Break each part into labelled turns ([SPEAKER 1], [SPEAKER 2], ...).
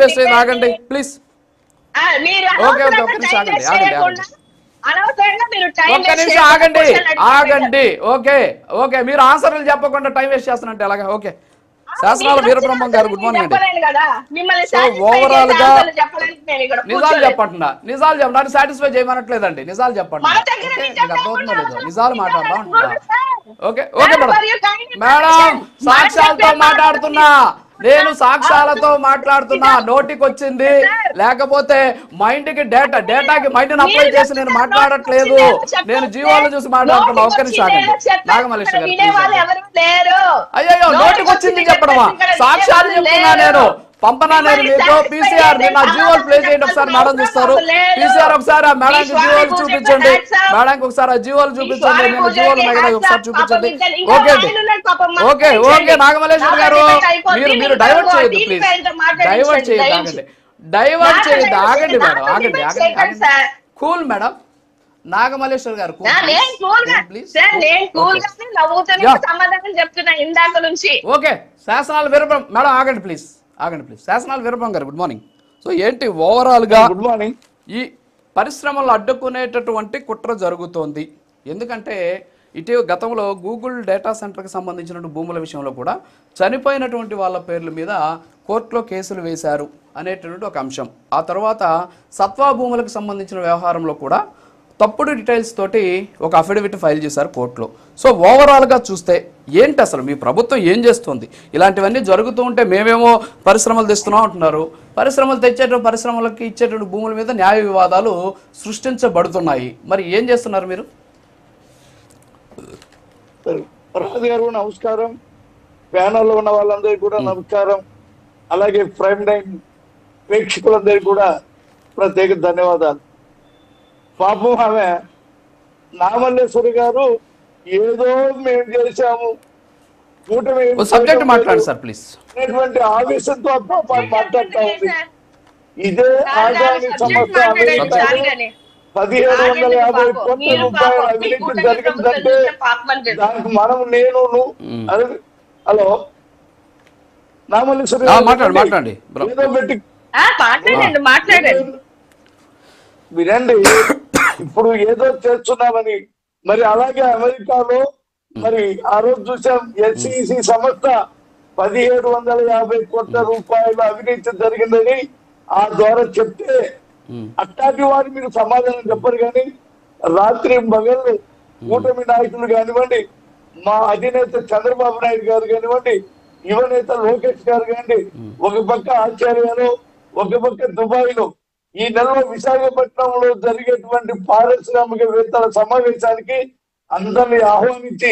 [SPEAKER 1] Waste అయింది, ఆగండి please. Okay okay, ఒక్క నిమిషం ఆగండి ఆగండి ఆగండి, ఒక్క నిమిషం ఆగండి ఆగండి. ఓకే ఓకే, మీరు ఆన్సర్లు చెప్పకుండా టైం వేస్ట్ చేస్తున్నట్టు ఎలాగా? ఓకే, శాసనాల వీరబ్రహ్మం గారు గుడ్ మార్నింగ్ అండి. సో ఓవరాల్ గా నిజాలు చెప్పంటున్నా, నిజాలు చెప్పండి, సాటిస్ఫై చేయమనట్లేదండి, నిజాలు చెప్పండి. ఓకే, మీకు అర్థమవుతుందో లేదో, నిజాలు మాట్లాడదాం అంటున్నా. ఓకే ఓకే మేడం, మేడం సాక్ష్యాలతో మాట్లాడుతున్నా, నేను సాక్ష్యాలతో మాట్లాడుతున్నా, నోటికి వచ్చింది లేకపోతే మైండ్కి డేటాకి మైండ్ని అప్లై చేసి నేను మాట్లాడట్లేదు, నేను జీవాలను చూసి మాట్లాడుతున్నా. ఒక్క నిమిషం ఆగండి నాగమల్లేష్ గారు, అయ్యో నోటికి వచ్చింది చెప్పడమా, సాక్ష్యాలు చెప్తున్నా నేను, పంపనా నేను మీకు పీసీఆర్, మీరు నా జీవోలు ప్లే చేయండి ఒకసారి, మేడం చూస్తారు. పీసీఆర్ ఒకసారి ఆ మేడంకి జీవోలు చూపించండి, మేడంకి ఒకసారి ఆ జీవోలు చూపించండి, నేను జీవోలు మెగడా ఒకసారి చూపించండి. ఓకే అండి, ఓకే ఓకే నాగమల్లేశ్వర్ గారు, మీరు డైవర్ట్ చేయొద్దు ప్లీజ్, డైవర్ట్ చేయొద్దు, ఆగండి డైవర్ట్ చేయొద్దు, ఆగండి మేడం ఆగండి ఆగండి, కూల్ మేడం. నాగమల్లేశ్వర్ గారు ఓకే, శాసనాల వీరబ్రహ్మం మేడం ఆగండి ప్లీజ్, ఆగండి ప్లీజ్. శాసనాల వీరబ్రహ్మం గారు గుడ్ మార్నింగ్. సో ఏంటి ఓవరాల్ గా
[SPEAKER 2] గుడ్ మార్నింగ్,
[SPEAKER 1] ఈ పరిశ్రమలు అడ్డుకునేటటువంటి కుట్ర జరుగుతోంది? ఎందుకంటే ఇటీవల గతంలో గూగుల్ డేటా సెంటర్కి సంబంధించిన భూముల విషయంలో కూడా చనిపోయినటువంటి వాళ్ళ పేర్ల మీద కోర్టులో కేసులు వేశారు అనేటటువంటి ఒక అంశం. ఆ తర్వాత సత్వా భూములకు సంబంధించిన వ్యవహారంలో కూడా తప్పుడు డీటెయిల్స్ తోటి ఒక అఫిడవిట్ ఫైల్ చేశారు కోర్టులో. సో ఓవరాల్గా చూస్తే ఏంటి అసలు మీ ప్రభుత్వం ఏం చేస్తుంది? ఇలాంటివన్నీ జరుగుతూ ఉంటే మేమేమో పరిశ్రమలు తెస్తున్నాం అంటున్నారు, పరిశ్రమలకి ఇచ్చేటువంటి భూముల మీద న్యాయ వివాదాలు సృష్టించబడుతున్నాయి, మరి ఏం చేస్తున్నారు మీరు?
[SPEAKER 2] రాజు గారు నమస్కారం, ప్యానల్లో ఉన్న వాళ్ళందరికీ కూడా నమస్కారం, అలాగే ప్రైమ్ టైం ప్రేక్షకులందరికీ కూడా ప్రత్యేక ధన్యవాదాలు. పాపం ఆమె నాగమల్లేశ్వరి గారు ఏదో మేము చేశాము
[SPEAKER 1] సబ్జెక్ట్ మాట్లాడండి సార్ ప్లీజ్
[SPEAKER 2] అనేటువంటి ఆవేశంతో మాట్లాడుతూ ఉంది. ఇదే ఆదాని సంస్థ అమెరికాలో 1750 కోట్ల రూపాయల అవినీతి జరిగిందంటే దానికి మనం హలో నాగమల్లేశ్వరి
[SPEAKER 1] మాట్లాడండి
[SPEAKER 2] ఏదో పెట్టి వినండి, ఇప్పుడు ఏదో చేస్తున్నామని. మరి అలాగే అమెరికాలో మరి ఆ రోజు చూసాం ఎస్ఈసి సంస్థ 1750 కోట్ల రూపాయల అవినీతి జరిగిందని ఆ ద్వారా చెప్తే అట్లాంటి వారు మీరు సమాధానం చెప్పరు. కానీ రాత్రి మగళ్ళు కూటమి నాయకులు కానివ్వండి, మా అధినేత చంద్రబాబు నాయుడు గారు కానివ్వండి, యువనేత లోకేష్ గారు కానివ్వండి, ఒక పక్క ఆచార్య గారు, ఒక పక్క దుబాయ్ లో ఈ నెలలో విశాఖపట్నంలో జరిగేటువంటి పారిశ్రామికవేత్తల సమావేశానికి అందరినీ ఆహ్వానించి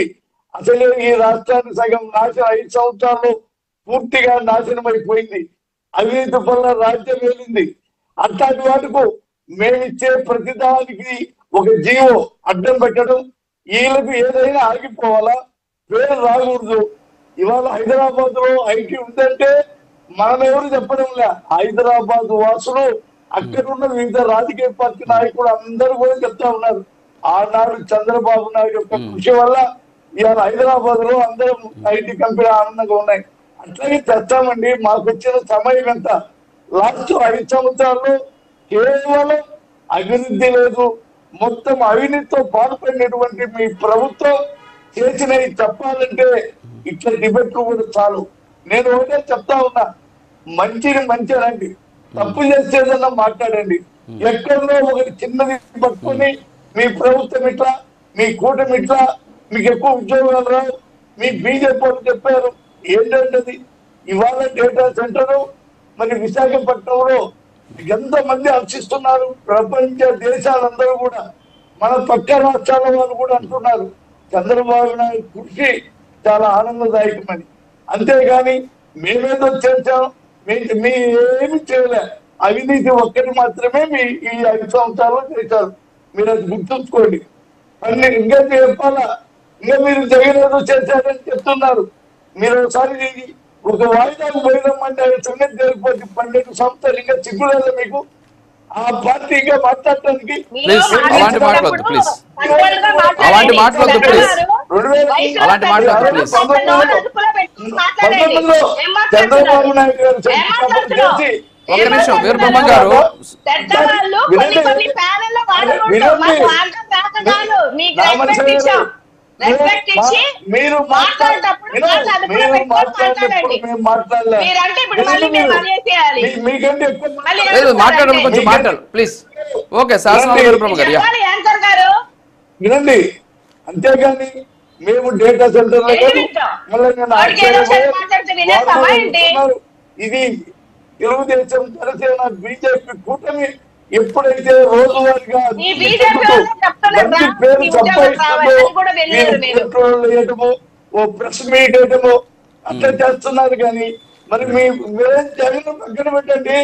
[SPEAKER 2] అసలే ఈ రాష్ట్రాన్ని సగం 5 సంవత్సరాల్లో పూర్తిగా నాశనం అయిపోయింది, అవినీతి వల్ల రాజ్యం వేలింది. అట్లాంటి వాటికు మేమిచ్చే ప్రతిదానికి ఒక జీవో అడ్డం పెట్టడం, వీళ్ళకి ఏదైనా ఆగిపోవాలా, పేరు రాకూడదు. ఇవాళ హైదరాబాద్ లో ఐటీ ఉందంటే మనం ఎవరు చెప్పడం లే, హైదరాబాద్ వాసులు అక్కడున్న వివిధ రాజకీయ పార్టీ నాయకులు అందరూ కూడా చెప్తా ఉన్నారు. ఆనాడు చంద్రబాబు నాయుడు యొక్క కృషి వల్ల ఇవాళ హైదరాబాద్ లో అందరం ఐటీ కంపెనీ ఆనందంగా ఉన్నాయి. అట్లాగే తెస్తామండి, మాకు వచ్చిన సమయం ఎంత, లాస్ట్ 5 సంవత్సరాల్లో కేవలం అభివృద్ధి లేదు, మొత్తం అవినీతితో పాల్పడినటువంటి మీ ప్రభుత్వం చేసినవి చెప్పాలంటే ఇట్లా డిబేట్లు కూడా చాలు. నేను ఒకటే చెప్తా ఉన్నా, మంచిని మంచిదండి, తప్పు చేసేదన్నా మాట్లాడండి. ఎక్కడో ఒకటి చిన్నది పట్టుకొని మీ ప్రభుత్వం ఇట్లా, మీ కూటమి ఇట్లా, మీకు ఎక్కువ ఉద్యోగాలు రావు, మీ బీజేపీ వాళ్ళు చెప్పారు. ఏంటంటది ఇవాళ డేటా సెంటర్ మరి విశాఖపట్నంలో ఎంతమంది హర్షిస్తున్నారు, ప్రపంచ దేశాలందరూ కూడా, మన పక్క రాష్ట్రాల వాళ్ళు కూడా అంటున్నారు చంద్రబాబు నాయుడు కృషి చాలా ఆనందదాయకమని. అంతేగాని మేమేదో చేశాం, మీ ఏమి చేయలే, అవినీతి ఒక్కటి మాత్రమే మీ ఈ 5 సంవత్సరాలు చేశారు. మీరు అది గుర్తుంచుకోండి. అన్ని ఇంకా చెప్పాలా, ఇంకా మీరు జగనేదో చేశారని చెప్తున్నారు. మీరు ఒకసారి ఒక వాయిదాకు పోయినామంటే సంగతి జరిగిపోతే 12 సంవత్సరాలు ఇంకా సిగ్గులేదు మీకు ఆ పార్టీ ఇంకా మాట్లాడటానికి.
[SPEAKER 1] అలాంటి మాట్లాడద్దు ప్లీజ్, అలాంటి మాట్లాడద్దు ప్లీజ్, అలాంటి మాట్లాడద్దు ప్లీజ్.
[SPEAKER 2] 1919లో చంద్రబాబు నాయుడు గారు చేసి
[SPEAKER 1] ఒక్క నిమిషం వీరబ్రహ్మం గారు
[SPEAKER 3] పెద్దవాళ్ళు కొన్ని ప్యానెల్లో రెస్పెక్ట్ ఇచ్చి
[SPEAKER 2] మీరు
[SPEAKER 3] మాట్లాడేటప్పుడు మీరంటే ఇప్పుడు మళ్ళీ మేము అనేసేయాలి.
[SPEAKER 2] మీకంటే ఎక్కువ
[SPEAKER 1] లేదు మాట్లాడడం కొంచెం మాట్లాడు ప్లీజ్. ఓకే శాసన వీరబ్రహ్మం గారు
[SPEAKER 3] యాంకర్ గారు
[SPEAKER 2] వినండి. అంతేగాని మేము డేటా సెంటర్ ఇది తెలుగుదేశం జనసేన బీజేపీ కూటమి ఎప్పుడైతే రోజువారీగా పేరు సంపాదిస్తుందో వేయటము ఓ ప్రెస్ మీట్ వేయటము అట్లా చేస్తున్నారు. కానీ మరి మీరేం జగన్ పక్కన పెట్టండి,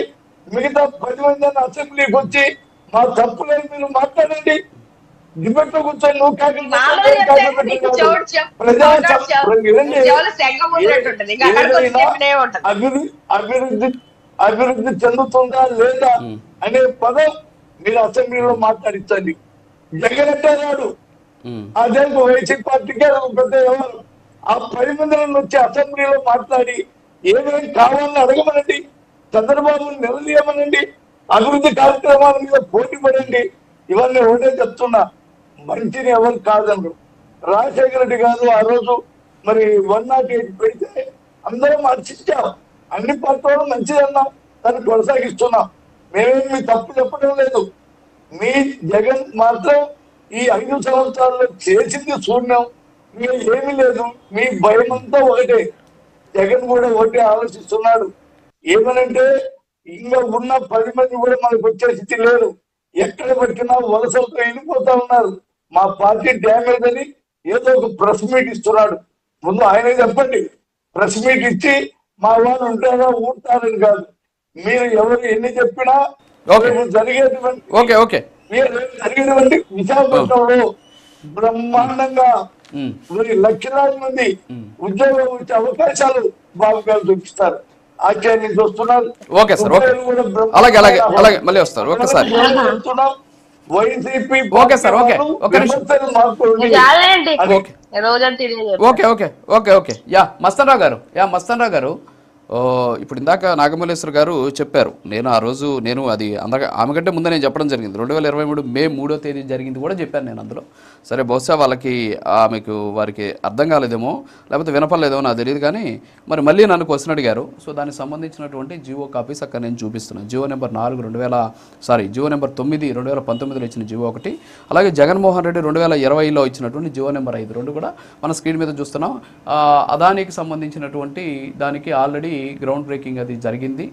[SPEAKER 2] మిగతా 10 మంది అసెంబ్లీకి వచ్చి మా తప్పులేదు మీరు మాట్లాడండి. డిబేట్ లో కూర్చొని నువ్వు అభివృద్ధి చెందుతుందా లేదా అనే పదం మీరు అసెంబ్లీలో మాట్లాడించండి. జగన్ అంటే రాడు, అదే వైసీపీ పార్టీకే పెద్ద వ్యవహారం. ఆ 10 మంది వచ్చి అసెంబ్లీలో మాట్లాడి ఏమేమి కావాలని అడగమనండి, చంద్రబాబు నిలదీయమనండి, అభివృద్ధి కార్యక్రమాల మీద పోటీ పడండి. ఇవన్నీ ఒకటే చెప్తున్నా, మంచిని ఎవరు కాదన్నారు. రాజశేఖర రెడ్డి గారు ఆ రోజు మరి 108 పెడితే అందరం హర్షించాం, అన్ని పార్టీలు మంచిదన్నాం, దాన్ని కొనసాగిస్తున్నాం. మేమేమి మీ తప్పు చెప్పడం లేదు. మీ జగన్ మాత్రం ఈ 5 సంవత్సరాల్లో చేసింది శూన్యం, మీరు ఏమీ లేదు. మీ భయం అంతా ఒకటే, జగన్ కూడా ఒకటే ఆలోచిస్తున్నాడు. ఏమనంటే ఇంకా ఉన్న 10 మంది కూడా మనకు వచ్చే స్థితి లేదు. ఎక్కడ పెట్టినా వలసలతో వెళ్ళిపోతా ఉన్నారు. మా పార్టీ డ్యామేజ్ అని ఏదో ఒక ప్రెస్ మీట్ ఇస్తున్నాడు. ముందు ఆయన చెప్పండి, ప్రెస్ మీట్ ఇచ్చి మా వాళ్ళు ఉంటారా ఊరుతారని కాదు. మీరు ఎవరు ఎన్ని చెప్పినా జరిగేటువంటి విశాఖపట్నంలో బ్రహ్మాండంగా మరి లక్షలాది మంది ఉద్యోగం వచ్చే అవకాశాలు బాబు గారు చూపిస్తారు. ఆచార్యం చూస్తున్నారు.
[SPEAKER 1] ఓకే సార్, ఓకే అలాగే అలాగే అలాగే మళ్ళీ వస్తారు ఒకసారి.
[SPEAKER 2] YCP
[SPEAKER 1] okay sir, okay okay okay okay okay okay yeah Mastan Rao గారు ఇప్పుడు ఇందాక నాగమల్లేశ్వర గారు చెప్పారు. నేను ఆ రోజు అది ఆమె కంటే ముందే నేను చెప్పడం జరిగింది. 2023 మే 3వ తేదీ జరిగింది కూడా చెప్పాను నేను అందులో. సరే బహుశా వారికి అర్థం కాలేదేమో, లేకపోతే వినపడలేదేమో నాకు తెలియదు. కానీ మరి మళ్ళీ నన్ను క్వశ్చన్ అడిగారు. సో దానికి సంబంధించినటువంటి జియో కాపీస్ అక్కడ నేను చూపిస్తున్నాను. జియో నెంబర్ 9 2019లో ఇచ్చిన జియో ఒకటి, అలాగే జగన్మోహన్ రెడ్డి 2020లో ఇచ్చినటువంటి జియో నెంబర్ 5 రెండు కూడా మన స్క్రీన్ మీద చూస్తున్నాం. అదానికి సంబంధించినటువంటి దానికి ఆల్రెడీ గ్రౌండ్ బ్రేకింగ్ అది జరిగింది,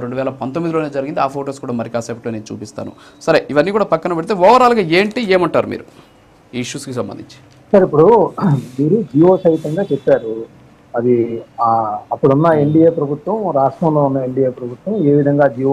[SPEAKER 1] 2019లోనే జరిగింది. ఆ ఫొటోస్ కూడా మరి కాసేపట్లో నేను చూపిస్తాను. సరే ఇవన్నీ కూడా పక్కన పెడితే ఓవరాల్గా ఏమంటారు మీరు ఈ ఇష్యూస్కి సంబంధించి?
[SPEAKER 4] సార్ ఇప్పుడు మీరు జియో సహితంగా చెప్పారు, అది అప్పుడున్న ఎన్డీఏ ప్రభుత్వం, రాష్ట్రంలో ఉన్న ఎన్డీఏ ప్రభుత్వం ఏ విధంగా జియో